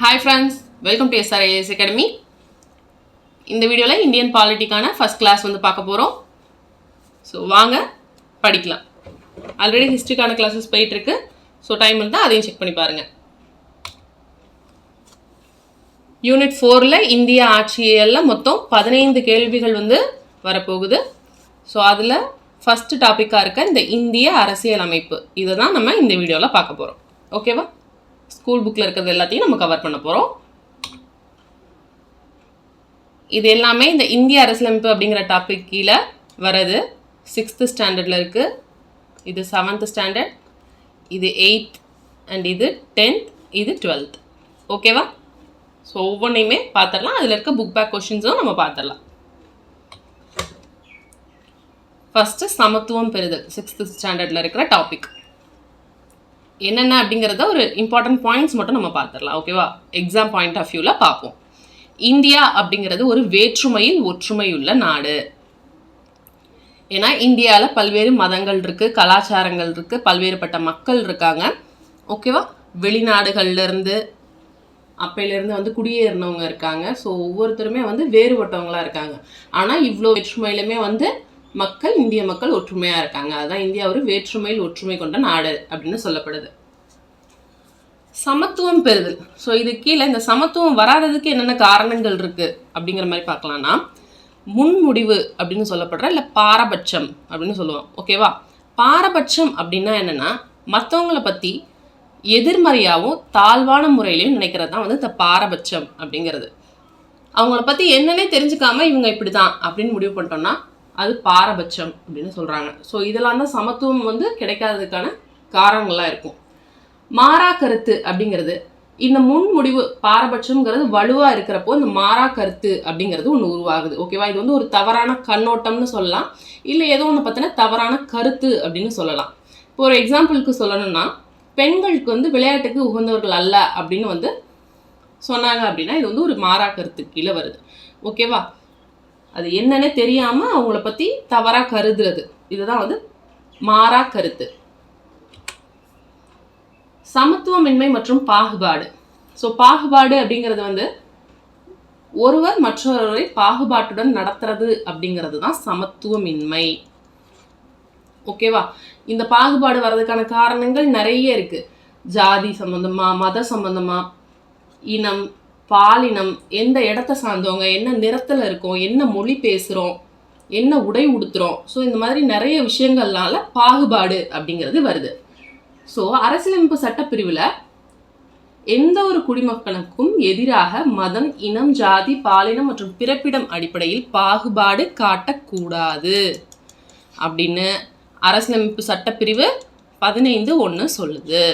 Hi friends, welcome to SRIS Academy. இந்த வீடியோவில் Indian பாலிட்டிக்கான first class வந்து பார்க்க போகிறோம். ஸோ வாங்க படிக்கலாம். ஆல்ரெடி ஹிஸ்ட்ரிக்கான கிளாஸஸ் போயிட்டுருக்கு. ஸோ டைம் இருந்தால் அதையும் செக் பண்ணி பாருங்கள். யூனிட் 4ல் இந்திய ஆட்சியில் மொத்தம் 15 கேள்விகள் வந்து வரப்போகுது. ஸோ அதில் ஃபஸ்ட்டு டாப்பிக்காக இருக்க இந்த இந்திய அரசியல் அமைப்பு இதை தான் நம்ம இந்த வீடியோவில் பார்க்க போகிறோம். ஓகேவா? ஸ்கூல் புக்கில் இருக்கிறது எல்லாத்தையும் நம்ம கவர் பண்ண போகிறோம். இது எல்லாமே இந்த இந்திய அரசியலமைப்பு அப்படிங்கிற டாபிக் கீழே வரது. 6th ஸ்டாண்டர்டில் இருக்குது, இது 7th ஸ்டாண்டர்ட், இது 8th அண்ட் இது 10th, இது 12th. ஓகேவா? ஸோ ஒவ்வொன்றையுமே பார்த்துடலாம். அதில் இருக்க புக் பேக் கொஷின்ஸும் நம்ம பார்த்துடலாம். ஃபஸ்ட்டு சமத்துவம் பெறுதல் 6th ஸ்டாண்டர்டில் இருக்கிற டாபிக் என்னென்ன அப்படிங்கிறத ஒரு இம்பார்ட்டன்ட் பாயிண்ட்ஸ் மட்டும் நம்ம பார்த்துடலாம். ஓகேவா? எக்ஸாம் பாயிண்ட் ஆஃப் வியூவில் பார்ப்போம். இந்தியா அப்படிங்கிறது ஒரு வேற்றுமையில் ஒற்றுமையுள்ள நாடு. ஏன்னா இந்தியாவில் பல்வேறு மதங்கள் இருக்குது, கலாச்சாரங்கள் இருக்குது, பல்வேறுபட்ட மக்கள் இருக்காங்க. ஓகேவா? வெளிநாடுகள்லேருந்து அப்பையிலேருந்து வந்து குடியேறினவங்க இருக்காங்க. ஸோ ஒவ்வொருத்தருமே வந்து வேறுபட்டவங்களாக இருக்காங்க. ஆனால் இவ்வளோ வேற்றுமையிலுமே வந்து இந்திய மக்கள் ஒற்றுமையாக இருக்காங்க. அதுதான் இந்தியா ஒரு வேற்றுமையில் ஒற்றுமை கொண்ட நாடு அப்படின்னு சொல்லப்படுது. சமத்துவம் பெறுதல். ஸோ இது கீழே இந்த சமத்துவம் வராததுக்கு என்னென்ன காரணங்கள் இருக்குது அப்படிங்கிற மாதிரி பார்க்கலாம்னா, முன்முடிவு அப்படின்னு சொல்லப்படுற இல்லை பாரபட்சம் அப்படின்னு சொல்லுவோம். ஓகேவா? பாரபட்சம் அப்படின்னா என்னென்னா, மற்றவங்களை பற்றி எதிர்மறையாகவும் தாழ்வான முறையிலையும் நினைக்கிறது தான் வந்து இந்த பாரபட்சம் அப்படிங்கிறது. அவங்கள பற்றி என்னன்னே தெரிஞ்சுக்காம இவங்க இப்படி தான் அப்படின்னு முடிவு பண்ணிட்டோம்னா அது பாரபட்சம் அப்படின்னு சொல்கிறாங்க. ஸோ இதெல்லாம் தான் சமத்துவம் வந்து கிடைக்காததுக்கான காரணங்களாக இருக்கும். மாறா கருத்து அப்படிங்கிறது, இந்த முன்முடிவு பாரபட்சம்ங்கிறது வலுவாக இருக்கிறப்போ இந்த மாறா கருத்து அப்படிங்கிறது ஒன்று உருவாகுது. ஓகேவா? இது வந்து ஒரு தவறான கண்ணோட்டம்னு சொல்லலாம், இல்லை ஏதோ ஒன்று பார்த்தினா தவறான கருத்து அப்படின்னு சொல்லலாம். இப்போ ஒரு எக்ஸாம்பிளுக்கு சொல்லணும்னா, பெண்களுக்கு வந்து விளையாட்டுக்கு உகந்தவர்கள் அல்ல அப்படின்னு வந்து சொன்னாங்க அப்படின்னா இது வந்து ஒரு மாறா கருத்து கீழே வருது. ஓகேவா? அது என்னன்னே தெரியாமல் அவங்கள பற்றி தவறாக கருதுறது, இதுதான் வந்து மாறா கருத்து. சமத்துவமின்மை மற்றும் பாகுபாடு. ஸோ பாகுபாடு அப்படிங்கிறது வந்து ஒருவர் மற்றொருவரை பாகுபாட்டுடன் நடத்துறது அப்படிங்கிறது தான் சமத்துவமின்மை. ஓகேவா? இந்த பாகுபாடு வர்றதுக்கான காரணங்கள் நிறைய இருக்கு. ஜாதி சம்பந்தமா, மத சம்பந்தமா, இனம், பாலினம், எந்த இடத்த சார்ந்தவங்க, என்ன நிறத்தில் இருக்கோம், என்ன மொழி பேசுகிறோம், என்ன உடை உடுத்துறோம். ஸோ இந்த மாதிரி நிறைய விஷயங்கள்னால பாகுபாடு அப்படிங்கிறது வருது. ஸோ அரசியலமைப்பு சட்டப்பிரிவில் எந்த ஒரு குடிமக்களுக்கும் எதிராக மதம், இனம், ஜாதி, பாலினம் மற்றும் பிறப்பிடம் அடிப்படையில் பாகுபாடு காட்டக்கூடாது அப்படின்னு அரசியலமைப்பு சட்டப்பிரிவு 15(1) சொல்லுது.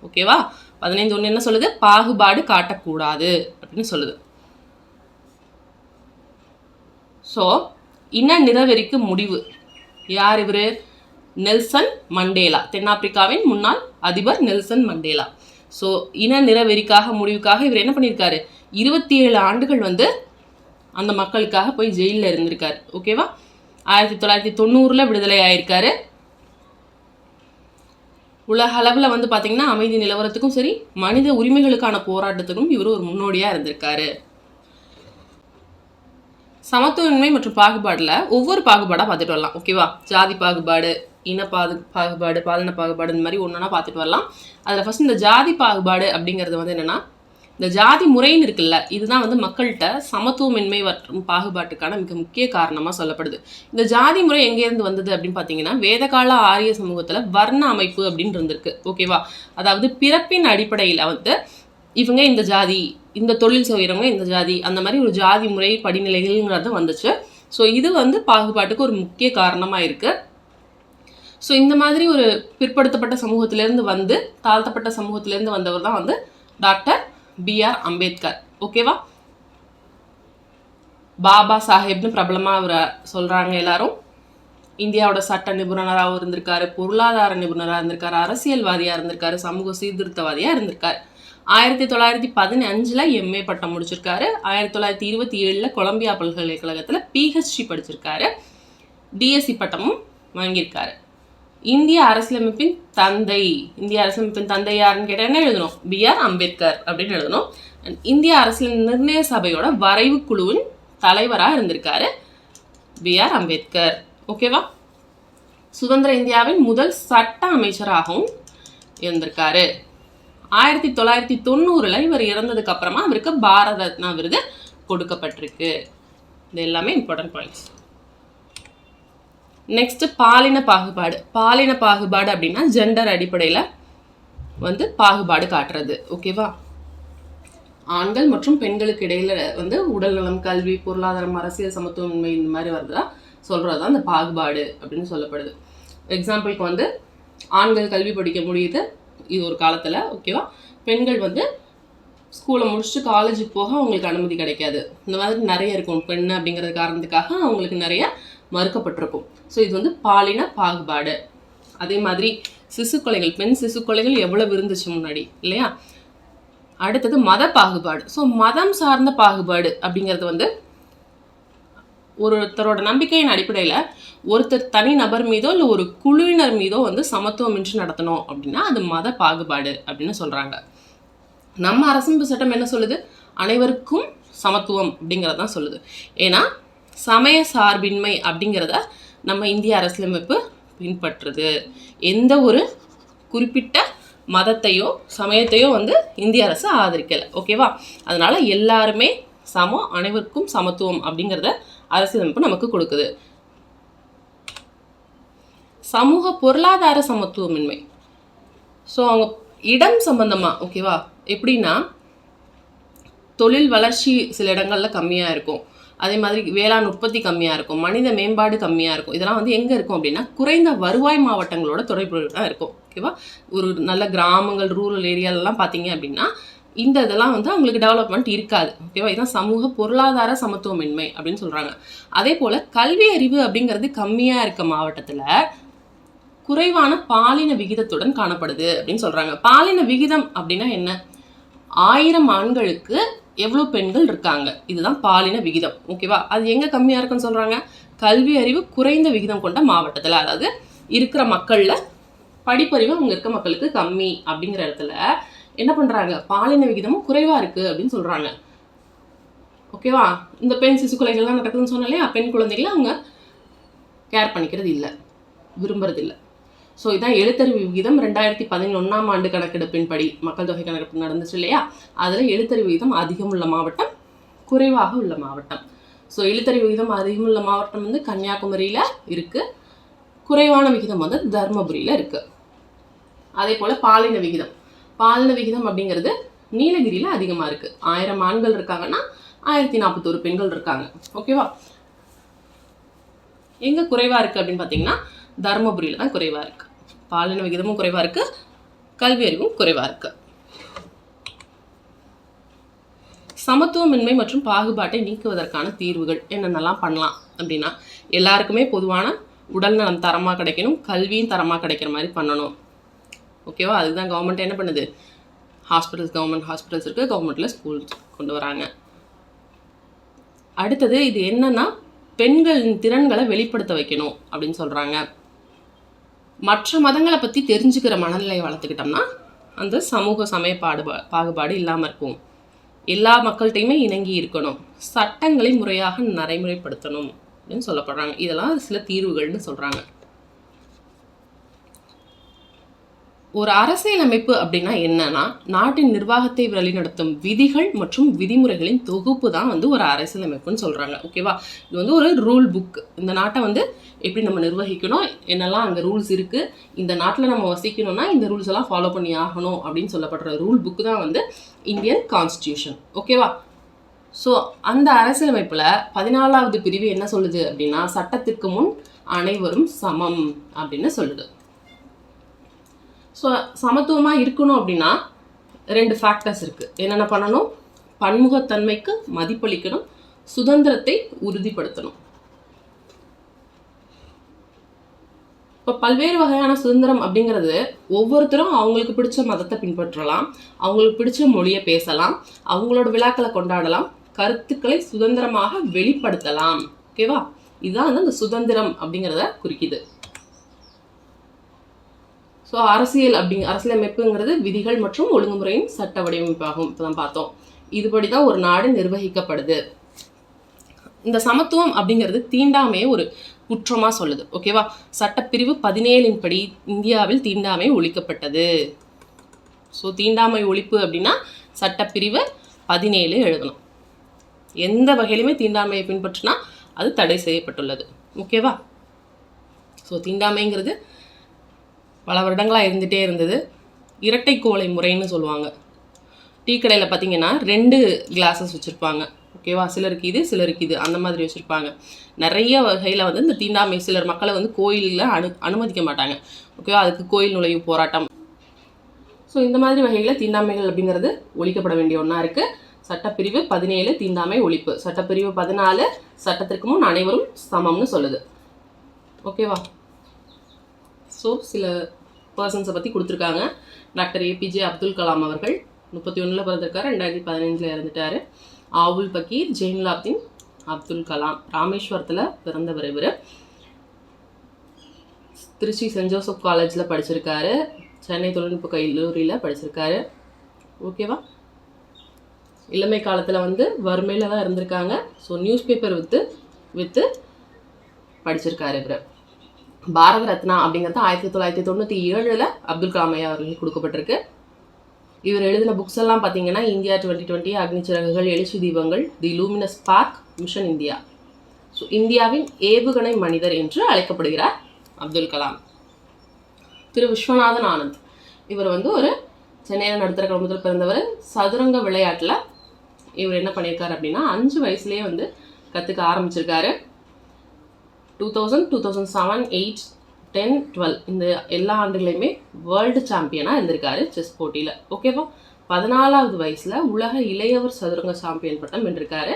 ஓகேவா? 15(1) என்ன சொல்லுது? பாகுபாடு காட்டக்கூடாது அப்படின்னு சொல்லுது. ஸோ இன நிறவெறிக்கு முடிவு. யார் இவர்? நெல்சன் மண்டேலா, தென்னாப்பிரிக்காவின் முன்னாள் அதிபர் நெல்சன் மண்டேலா. ஸோ இன நிறவெறிக்காக முடிவுக்காக இவர் என்ன பண்ணியிருக்காரு? 27 ஆண்டுகள் வந்து அந்த மக்களுக்காக போய் ஜெயிலில் இருந்திருக்காரு. ஓகேவா? 1990 விடுதலை ஆயிருக்காரு. உலக அளவில் வந்து பார்த்தீங்கன்னா அமைதி நிலவரத்துக்கும் சரி, மனித உரிமைகளுக்கான போராட்டத்துக்கும் இவர் ஒரு முன்னோடியாக இருந்திருக்காரு. சமத்துவமின்மை மற்றும் பாகுபாடில் ஒவ்வொரு பாகுபாடாக பார்த்துட்டு வரலாம். ஓகேவா? ஜாதி பாகுபாடு, இன பாகுபாடு, பாலின பாகுபாடு, இந்த மாதிரி ஒன்றுனா பார்த்துட்டு வரலாம். அதில் ஃபஸ்ட் இந்த ஜாதி பாகுபாடு அப்படிங்கிறது வந்து என்னென்னா, இந்த ஜாதி முறைன்னு இருக்குல்ல, இதுதான் வந்து மக்கள்கிட்ட சமத்துவமின்மை மற்றும் பாகுபாட்டுக்கான மிக முக்கிய காரணமாக சொல்லப்படுது. இந்த ஜாதி முறை எங்கேருந்து வந்தது அப்படின்னு பார்த்தீங்கன்னா, வேதகால ஆரிய சமூகத்தில் வர்ண அமைப்பு அப்படின்னு இருந்திருக்கு. ஓகேவா? அதாவது பிறப்பின் அடிப்படையில் வந்து இவங்க இந்த ஜாதி, இந்த தொழில் செய்கிறவங்க இந்த ஜாதி, அந்த மாதிரி ஒரு ஜாதி முறை படிநிலைகள்ங்கிறது வந்துச்சு. ஸோ இது வந்து பாகுபாட்டுக்கு ஒரு முக்கிய காரணமாக இருக்குது. ஸோ இந்த மாதிரி ஒரு பிற்படுத்தப்பட்ட சமூகத்திலேருந்து வந்து தாழ்த்தப்பட்ட சமூகத்திலேருந்து வந்தவர் தான் வந்து டாக்டர் B.R. அம்பேத்கர். ஓகேவா? பாபா சாஹேப்னு பிரபலமாக அவரை சொல்கிறாங்க எல்லாரும். இந்தியாவோட சட்ட நிபுணராகவும் இருந்திருக்காரு, பொருளாதார நிபுணராக இருந்திருக்காரு, அரசியல்வாதியாக இருந்திருக்காரு, சமூக சீர்திருத்தவாதியாக இருந்திருக்காரு. 1915 MA பட்டம் முடிச்சிருக்காரு. 1927 கொலம்பியா பல்கலைக்கழகத்தில் PhD படிச்சிருக்காரு. DSc பட்டமும் வாங்கியிருக்காரு. இந்திய அரசியலமைப்பின் தந்தை. இந்திய அரசியலமைப்பின் தந்தை யாருன்னு கேட்டால் என்ன எழுதணும்? B.R. அம்பேத்கர் அப்படின்னு எழுதணும். இந்திய அரசியல் நிர்ணய சபையோட வரைவு குழுவின் தலைவராக இருந்திருக்காரு B.R. அம்பேத்கர். ஓகேவா? சுதந்திர இந்தியாவின் முதல் சட்ட அமைச்சராகவும் இருந்திருக்காரு. 1990 இவர் இறந்ததுக்கு அப்புறமா அவருக்கு பாரத ரத்னா விருது கொடுக்கப்பட்டிருக்கு. இது எல்லாமே இம்பார்ட்டன்ட் பாயிண்ட்ஸ். நெக்ஸ்ட் பாலின பாகுபாடு. பாலின பாகுபாடு அப்படின்னா ஜெண்டர் அடிப்படையில் வந்து பாகுபாடு காட்டுறது. ஓகேவா? ஆண்கள் மற்றும் பெண்களுக்கு இடையில வந்து உடல்நலம், கல்வி, பொருளாதாரம், அரசியல் சமத்துவமின்மை இந்த மாதிரி வருதா சொல்கிறது தான் அந்த பாகுபாடு அப்படின்னு சொல்லப்படுது. எக்ஸாம்பிளுக்கு வந்து ஆண்கள் கல்வி படிக்க முடியுது இது ஒரு காலத்தில். ஓகேவா? பெண்கள் வந்து ஸ்கூலை முடிச்சுட்டு காலேஜுக்கு போக அவங்களுக்கு அனுமதி கிடைக்காது. இந்த மாதிரி நிறைய இருக்கும். பெண் அப்படிங்கிற காரணத்துக்காக அவங்களுக்கு நிறைய மறுக்கப்பட்டிருக்கும். ஸோ இது வந்து பாலின பாகுபாடு. அதே மாதிரி சிசு கொலைகள், பெண் சிசு கொலைகள் எவ்வளவு இருந்துச்சு முன்னாடி இல்லையா? அடுத்தது மத பாகுபாடு. ஸோ மதம் சார்ந்த பாகுபாடு அப்படிங்கிறது வந்து ஒருத்தரோட நம்பிக்கையின் அடிப்படையில் ஒருத்தர் தனி நபர் மீதோ இல்லை ஒரு குழுவினர் மீதோ வந்து சமத்துவமின்றி நடத்தணும் அப்படின்னா அது மத பாகுபாடு அப்படின்னு சொல்கிறாங்க. நம்ம அரசமைப்பு சட்டம் என்ன சொல்லுது? அனைவருக்கும் சமத்துவம் அப்படிங்கிறது தான் சொல்லுது. ஏன்னா சமய சார்பின்மை அப்படிங்கிறத நம்ம இந்திய அரசியலமைப்பு பின்பற்றுது. எந்த ஒரு குறிப்பிட்ட மதத்தையோ சமயத்தையோ வந்து இந்திய அரசு ஆதரிக்கலை. ஓகேவா? அதனால எல்லாருமே சமம், அனைவருக்கும் சமத்துவம் அப்படிங்கிறத அரசியலமைப்பு நமக்கு கொடுக்குது. சமூக பொருளாதார சமத்துவமின்மை. ஸோ அவங்க இடம் சம்பந்தமாக ஓகேவா? எப்படின்னா தொழில் வளர்ச்சி சில இடங்களில் கம்மியாக இருக்கும். அதே மாதிரி வேளாண் உற்பத்தி கம்மியாக இருக்கும். மனித மேம்பாடு கம்மியாக இருக்கும். இதெல்லாம் வந்து எங்கே இருக்கும் அப்படின்னா குறைந்த வருவாய் மாவட்டங்களோட தொடர்பு தான் இருக்கும். ஓகேவா? ஒரு நல்ல கிராமங்கள், ரூரல் ஏரியாலெலாம் பார்த்தீங்க அப்படின்னா இந்த இதெல்லாம் வந்து அவங்களுக்கு டெவலப்மெண்ட் இருக்காது. ஓகேவா? இதுதான் சமூக பொருளாதார சமத்துவமின்மை அப்படின்னு சொல்கிறாங்க. அதே போல் கல்வி அறிவு அப்படிங்கிறது கம்மியாக இருக்க மாவட்டத்தில் குறைவான பாலின விகிதத்துடன் காணப்படுது அப்படின்னு சொல்கிறாங்க. பாலின விகிதம் அப்படின்னா என்ன? 1000 ஆண்களுக்கு எவ்வளோ பெண்கள் இருக்காங்க, இதுதான் பாலின விகிதம். ஓகேவா? அது எங்கே கம்மியாக இருக்குன்னு சொல்கிறாங்க? கல்வி அறிவு குறைந்த விகிதம் கொண்ட மாவட்டத்தில், அதாவது இருக்கிற மக்களில் படிப்பறிவு அவங்க இருக்க மக்களுக்கு கம்மி அப்படிங்கிற இடத்துல என்ன பண்ணுறாங்க? பாலின விகிதமும் குறைவாக இருக்குது அப்படின்னு சொல்கிறாங்க. ஓகேவா? இந்த பெண் சிசு கொலைகள்லாம் நடக்குதுன்னு சொன்னாலே பெண் குழந்தைகளை அவங்க கேர் பண்ணிக்கிறது இல்லை, விரும்புறது இல்லை. ஸோ இதான் எழுத்தறிவு விகிதம். 2011 ஆண்டு கணக்கெடுப்பின் படி மக்கள் தொகை கணக்கெடுப்பு நடந்துச்சு இல்லையா? அதில் எழுத்தறிவு விகிதம் அதிகம் உள்ள மாவட்டம், குறைவாக உள்ள மாவட்டம். ஸோ எழுத்தறிவு விகிதம் அதிகம் உள்ள மாவட்டம் வந்து கன்னியாகுமரியில் இருக்குது, குறைவான விகிதம் வந்து தர்மபுரியில் இருக்குது. அதே போல் பாலின விகிதம். பாலின விகிதம் அப்படிங்கிறது நீலகிரியில் அதிகமாக இருக்குது. 1000 ஆண்கள் இருக்காங்கன்னா 1041 பெண்கள் இருக்காங்க. ஓகேவா? எங்கே குறைவாக இருக்குது அப்படின்னு பார்த்தீங்கன்னா தர்மபுரியில் தான் குறைவாக இருக்குது. பாலின விகிதமும் குறைவாக இருக்குது, கல்வி அறிவும் குறைவாக இருக்குது. சமத்துவமின்மை மற்றும் பாகுபாட்டை நீக்குவதற்கான தீர்வுகள் என்னென்னலாம் பண்ணலாம் அப்படின்னா எல்லாருக்குமே பொதுவான உடல் நலம் தரமாக கிடைக்கணும், கல்வியும் தரமாக கிடைக்கிற மாதிரி பண்ணணும். ஓகேவா? அதுதான் கவர்மெண்ட் என்ன பண்ணுது? ஹாஸ்பிட்டல்ஸ், கவர்மெண்ட் ஹாஸ்பிட்டல்ஸ் இருக்குது, கவர்மெண்ட்டில் ஸ்கூல்ஸ் கொண்டு வராங்க. அடுத்தது இது என்னன்னா பெண்களின் திறன்களை வெளிப்படுத்த வைக்கணும் அப்படின்னு சொல்கிறாங்க. மற்ற மதங்களை பற்றி தெரிஞ்சுக்கிற மனநிலையை வளர்த்துக்கிட்டோம்னா அந்த சமூக சமய பாகுபாடு இல்லாமல் இருக்கும். எல்லா மக்கள்கிட்டையுமே இணங்கி இருக்கணும், சட்டங்களை முறையாக நடைமுறைப்படுத்தணும் அப்படின்னு சொல்லப்படுறாங்க. இதெல்லாம் சில தீர்வுகள்னு சொல்கிறாங்க. ஒரு அரசியலமைப்பு அப்படின்னா என்னன்னா நாட்டின் நிர்வாகத்தை வழிநடத்தும் விதிகள் மற்றும் விதிமுறைகளின் தொகுப்பு தான் வந்து ஒரு அரசியலமைப்புன்னு சொல்கிறாங்க. ஓகேவா? இது வந்து ஒரு ரூல் புக். இந்த நாட்டை வந்து எப்படி நம்ம நிர்வகிக்கணும், என்னெல்லாம் அங்கே ரூல்ஸ் இருக்குது, இந்த நாட்டில் நம்ம வசிக்கணும்னா இந்த ரூல்ஸ் எல்லாம் ஃபாலோ பண்ணி ஆகணும் அப்படின்னு சொல்லப்படுற ரூல் புக்கு தான் வந்து இந்தியன் கான்ஸ்டியூஷன். ஓகேவா? ஸோ அந்த அரசியலமைப்பில் 14வது பிரிவு என்ன சொல்லுது அப்படின்னா சட்டத்திற்கு முன் அனைவரும் சமம் அப்படின்னு சொல்லுது. ஸோ சமத்துவமாக இருக்கணும் அப்படின்னா 2 ஃபேக்டர்ஸ் இருக்குது. என்னென்ன பண்ணணும்? பன்முகத்தன்மைக்கு மதிப்பளிக்கணும், சுதந்திரத்தை உறுதிப்படுத்தணும். இப்போ பல்வேறு வகையான சுதந்திரம் அப்படிங்கிறது ஒவ்வொருத்தரும் அவங்களுக்கு பிடிச்ச மதத்தை பின்பற்றலாம், அவங்களுக்கு பிடிச்ச மொழியை பேசலாம், அவங்களோட விழாக்களை கொண்டாடலாம், கருத்துக்களை சுதந்திரமாக வெளிப்படுத்தலாம். ஓகேவா? இதுதான் வந்து அந்த சுதந்திரம் அப்படிங்கிறத குறிக்குது. ஸோ அரசியலமைப்புங்கிறது விதிகள் மற்றும் ஒழுங்குமுறையின் சட்ட வடிவமைப்பாகும். இப்போ தான் பார்த்தோம். இதுபடி தான் ஒரு நாடு நிர்வகிக்கப்படுது. இந்த சமத்துவம் அப்படிங்கிறது தீண்டாமையை ஒரு குற்றமாக சொல்லுது. ஓகேவா? சட்டப்பிரிவு 17 படி இந்தியாவில் தீண்டாமை ஒழிக்கப்பட்டது. ஸோ தீண்டாமை ஒழிப்பு அப்படின்னா சட்டப்பிரிவு 17 எழுதணும். எந்த வகையிலுமே தீண்டாமையை பின்பற்றினா அது தடை செய்யப்பட்டுள்ளது. ஓகேவா? ஸோ தீண்டாமைங்கிறது பல வருடங்களாக இருந்துகிட்டே இருந்தது. இரட்டை கோலை முறைன்னு சொல்லுவாங்க. டீ கடையில் பார்த்தீங்கன்னா 2 கிளாஸஸ் வச்சுருப்பாங்க. ஓகேவா? சிலருக்கு இது சிலருக்கு இது அந்த மாதிரி வச்சுருப்பாங்க. நிறைய வகையில் வந்து இந்த தீண்டாமை சிலர் மக்களை வந்து கோயிலில் அனுமதிக்க மாட்டாங்க. ஓகேவா? அதுக்கு கோயில் நுழைவு போராட்டம். ஸோ இந்த மாதிரி வகையில் தீண்டாமைகள் அப்படிங்கிறது ஒழிக்கப்பட வேண்டிய ஒன்றா இருக்குது. சட்டப்பிரிவு 17 தீண்டாமை ஒழிப்பு, சட்டப்பிரிவு 14 சட்டத்திற்கு முன் அனைவரும் சமம்னு சொல்லுது. ஓகேவா? ஸோ சில பர்சன்ஸை பற்றி கொடுத்துருக்காங்க. டாக்டர் ஏபிஜே அப்துல் கலாம் அவர்கள் 31 பிறந்திருக்காரு, 2015 இறந்துட்டார். ஆவுல் பக்கீர் ஜெயினுலாப்தீன் அப்துல் கலாம் ராமேஸ்வரத்தில் பிறந்தவர். இவர் திருச்சி சென்ட் ஜோசப் காலேஜில் படிச்சிருக்காரு. சென்னை தொழில்நுட்ப கல்லூரியில் படிச்சிருக்காரு. ஓகேவா? இளமை காலத்தில் வந்து வறுமையில் தான் இருந்திருக்காங்க. ஸோ நியூஸ் பேப்பர் விற்று படிச்சிருக்காரு. இவர் பாரத ரத்னா அப்படிங்கிறது 1997 அப்துல் கலாம் ஐயா அவர்களுக்கு கொடுக்கப்பட்டிருக்கு. இவர் எழுதின புக்ஸ் எல்லாம் பார்த்தீங்கன்னா இந்தியா 2020, அக்னிச்சிறகுகள், எழுச்சி தீபங்கள், தி luminous spark, mission India. So இந்தியாவின் ஏவுகணை மனிதர் என்று அழைக்கப்படுகிறார் அப்துல் கலாம். திரு விஸ்வநாதன் ஆனந்த் இவர் வந்து ஒரு சென்னையில் நடுத்தர குடும்பத்தில் பிறந்தவர். சதுரங்க விளையாட்டில் இவர் என்ன பண்ணியிருக்காரு அப்படின்னா 5 வயசுலேயே வந்து கற்றுக்க ஆரம்பிச்சிருக்காரு. 2000, 2007, 8, 10, 12 இந்த எல்லா ஆண்டுகளையுமே வேர்ல்டு சாம்பியனாக இருந்திருக்காரு செஸ் போட்டியில். ஓகேவா? 14வது வயசில் உலக இளையவர் சதுரங்க சாம்பியன் பட்டம் வென்றிருக்காரு.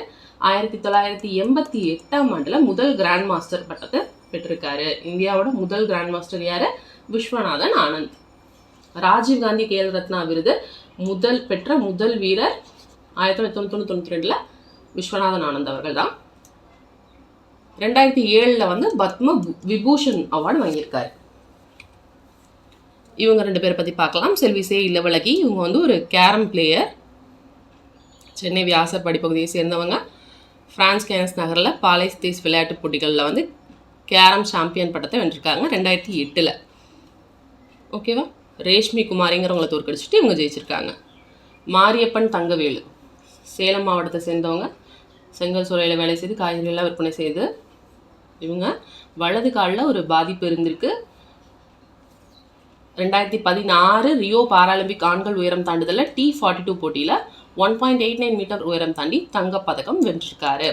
1988ஆம் ஆண்டில் முதல் கிராண்ட் மாஸ்டர் பட்டத்தை பெற்றிருக்காரு. இந்தியாவோட முதல் கிராண்ட் மாஸ்டர் யார்? விஸ்வநாதன் ஆனந்த். ராஜீவ்காந்தி கேல் ரத்னா விருது பெற்ற முதல் வீரர் 1992 விஸ்வநாதன் ஆனந்த் அவர்கள் தான். 2007 வந்து பத்ம விபூஷன் அவார்டு வாங்கியிருக்காரு. இவங்க 2 பேரை பற்றி பார்க்கலாம். செல்வி சே இல்லவழகி இவங்க வந்து ஒரு கேரம் பிளேயர். சென்னை வியாசர் படிப்பகுதியை சேர்ந்தவங்க. பிரான்ஸ் கேன்ஸ் நகரில் பாலைஸ் தேஸ் விளையாட்டுப் போட்டிகளில் வந்து கேரம் சாம்பியன் பட்டத்தை வென்றிருக்காங்க 2008. ஓகேவா? ரேஷ்மி குமாரிங்கிறவங்களை தோற்கடிச்சிட்டு இவங்க ஜெயிச்சிருக்காங்க. மாரியப்பன் தங்கவேலு சேலம் மாவட்டத்தை சேர்ந்தவங்க. செங்கல் சூளையில் வேலை செய்து காய்கறிகள்லாம் விற்பனை செய்து இவங்க வலது காலில் ஒரு பாதிப்பு இருந்திருக்கு. 2016 ரியோ பாராலிம்பிக் ஆண்கள் உயரம் தாண்டுதலில் T42 போட்டியில் 1.89 மீட்டர் உயரம் தாண்டி தங்கப்பதக்கம் வென்றிருக்காரு.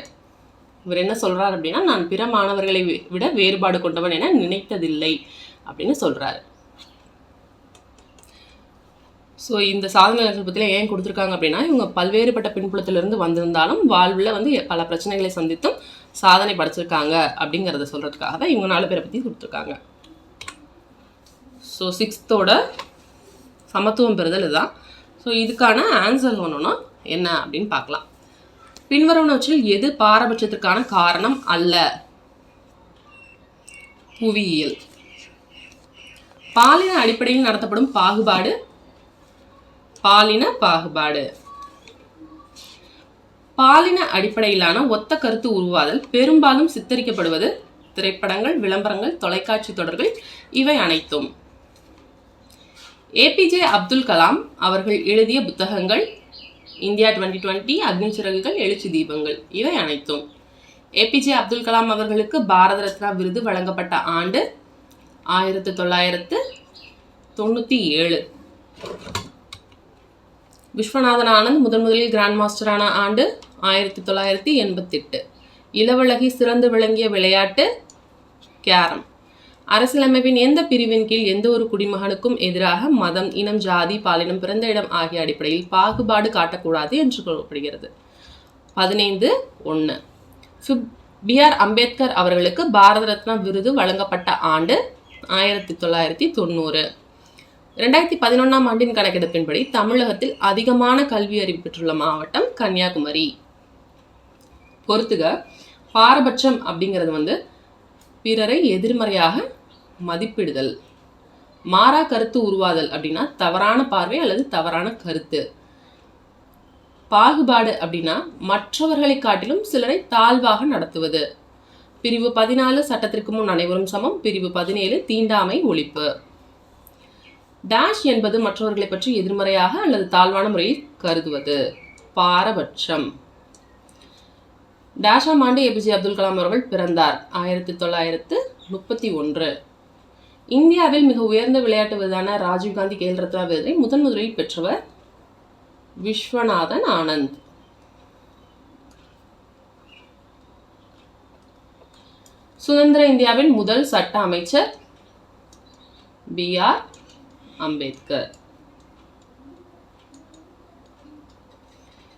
இவர் என்ன சொல்கிறார் அப்படின்னா, நான் பிற மாணவர்களை விட வேறுபாடு கொண்டவன் என நினைத்ததில்லை அப்படின்னு சொல்கிறாரு. ஸோ இந்த சாதனையாளர்கள் பற்றியில் ஏன் கொடுத்துருக்காங்க அப்படின்னா, இவங்க பல்வேறுபட்ட பின்புலத்திலிருந்து வந்திருந்தாலும் வாழ்வில் வந்து பல பிரச்சனைகளை சந்தித்தும் சாதனை படைச்சிருக்காங்க அப்படிங்கிறத சொல்கிறதுக்காக தான் இவங்க 4 பேரை பற்றி கொடுத்துருக்காங்க. ஸோ 6th சமத்துவம் பெறுதல் இதுதான். ஸோ இதுக்கான ஆன்சர் ஒன்றுனா என்ன அப்படின்னு பார்க்கலாம். பின்வருவனவற்றில் எது பாரபட்சத்திற்கான காரணம் அல்ல? புவியியல். பாலின அடிப்படையில் நடத்தப்படும் பாகுபாடு பாலின பாகுபாடு. பாலின அடிப்படையிலான ஒத்த கருத்து உருவாதல் பெரும்பாலும் சித்தரிக்கப்படுவது திரைப்படங்கள், விளம்பரங்கள், தொலைக்காட்சி தொடர்கள் இவை அனைத்தும். ஏபிஜே அப்துல் கலாம் அவர்கள் எழுதிய புத்தகங்கள் இந்தியா 2020, அக்னிச்சிறகுகள், எழுச்சி தீபங்கள் இவை அனைத்தும். ஏபிஜே அப்துல் கலாம் அவர்களுக்கு பாரத ரத்னா விருது வழங்கப்பட்ட ஆண்டு 1997. விஸ்வநாதன் ஆனந்த் முதலில் கிராண்ட் மாஸ்டரான ஆண்டு 1988. இளவழகி சிறந்து விளங்கிய விளையாட்டு கேரம். அரசியலமைப்பின் எந்த பிரிவின் கீழ் எந்த ஒரு குடிமகனுக்கும் எதிராக மதம், இனம், ஜாதி, பாலினம், பிறந்த இடம் ஆகிய அடிப்படையில் பாகுபாடு காட்டக்கூடாது என்று கூறப்படுகிறது? 15(1). B.R. அம்பேத்கர் அவர்களுக்கு பாரத ரத்னா விருது வழங்கப்பட்ட ஆண்டு 1990. 2011ஆம் ஆண்டின் கணக்கெடுப்பின்படி தமிழகத்தில் அதிகமான கல்வி அறிவு பெற்றுள்ள மாவட்டம் கன்னியாகுமரி. பொறுத்துக. பாரபட்சம் அப்படிங்கிறது வந்து பிறரை எதிர்மறையாக மதிப்பிடுதல். மாறா கருத்து உருவாதல் அப்படின்னா தவறான பார்வை அல்லது தவறான கருத்து. பாகுபாடு அப்படின்னா மற்றவர்களை காட்டிலும் சிலரை தாழ்வாக நடத்துவது. பிரிவு 14 சட்டத்திற்கு முன் அனைவரும் சமம். பிரிவு 17 தீண்டாமை ஒழிப்பு. டேஷ் என்பது மற்றவர்களை பற்றி எதிர்மறையாக அல்லது தாழ்வான முறையில் கருதுவது. பாரபட்சம். டேஷாம் ஆண்டு ஏபிஜே அப்துல் கலாம் அவர்கள் பிறந்தார். 1931. இந்தியாவில் மிக உயர்ந்த விளையாட்டு விருதான ராஜீவ்காந்தி கேல் ரத்னா விருதை முதலில் பெற்றவர் விஸ்வநாதன் ஆனந்த். சுதந்திர இந்தியாவின் முதல் சட்ட அமைச்சர் B.R. அம்பேத்கர்.